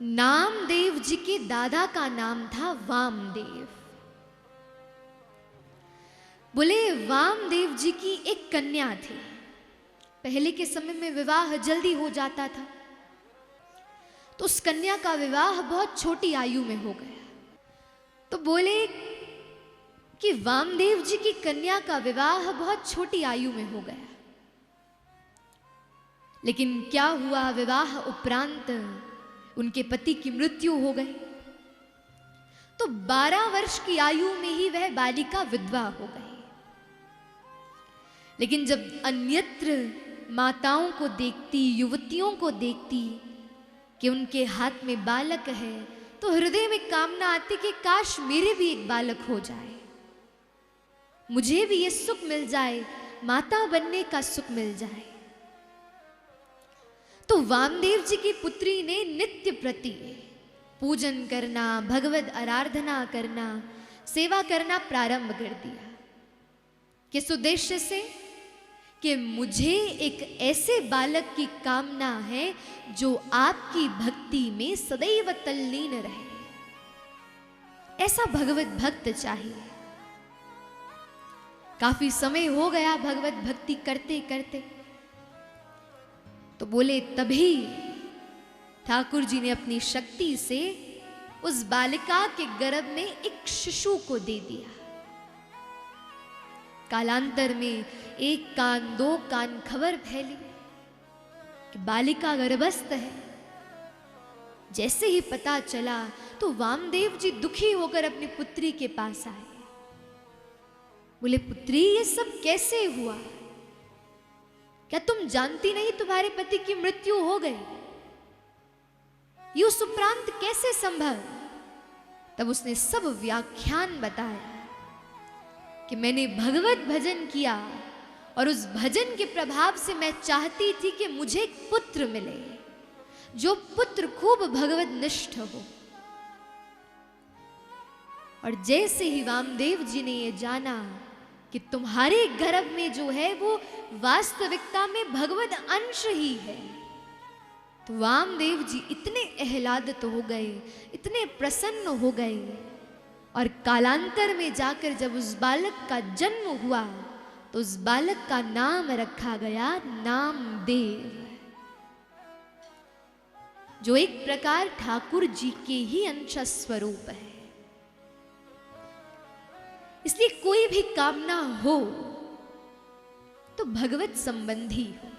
नामदेव जी के दादा का नाम था वामदेव। बोले वामदेव जी की एक कन्या थी। पहले के समय में विवाह जल्दी हो जाता था, तो उस कन्या का विवाह बहुत छोटी आयु में हो गया। तो बोले कि वामदेव जी की कन्या का विवाह बहुत छोटी आयु में हो गया, लेकिन क्या हुआ, विवाह उपरांत उनके पति की मृत्यु हो गई। तो 12 वर्ष की आयु में ही वह बालिका विधवा हो गई। लेकिन जब अन्यत्र माताओं को देखती, युवतियों को देखती कि उनके हाथ में बालक है, तो हृदय में कामना आती कि काश मेरे भी एक बालक हो जाए, मुझे भी ये सुख मिल जाए, माता बनने का सुख मिल जाए। तो वामदेव जी की पुत्री ने नित्य प्रति पूजन करना, भगवत आराधना करना, सेवा करना प्रारंभ कर दिया। किस उद्देश्य से? कि मुझे एक ऐसे बालक की कामना है जो आपकी भक्ति में सदैव तल्लीन रहे, ऐसा भगवत भक्त चाहिए। काफी समय हो गया भगवत भक्ति करते करते, तो बोले तभी ठाकुर जी ने अपनी शक्ति से उस बालिका के गर्भ में एक शिशु को दे दिया। कालांतर में 1 कान 2 कान खबर फैली कि बालिका गर्भस्थ है। जैसे ही पता चला तो वामदेव जी दुखी होकर अपनी पुत्री के पास आए। बोले पुत्री, ये सब कैसे हुआ? क्या तुम जानती नहीं तुम्हारे पति की मृत्यु हो गई? ये उस उपरांत कैसे संभव? तब उसने सब व्याख्यान बताया कि मैंने भगवत भजन किया और उस भजन के प्रभाव से मैं चाहती थी कि मुझे एक पुत्र मिले, जो पुत्र खूब भगवत निष्ठ हो। और जैसे ही वामदेव जी ने ये जाना कि तुम्हारे गर्भ में जो है वो वास्तविकता में भगवत अंश ही है, तो वामदेव जी इतने आह्लादित हो गए, इतने प्रसन्न हो गए। और कालांतर में जाकर जब उस बालक का जन्म हुआ तो उस बालक का नाम रखा गया नामदेव, जो एक प्रकार ठाकुर जी के ही अंश स्वरूप है। इसलिए कोई भी कामना हो तो भगवत संबंधी हो।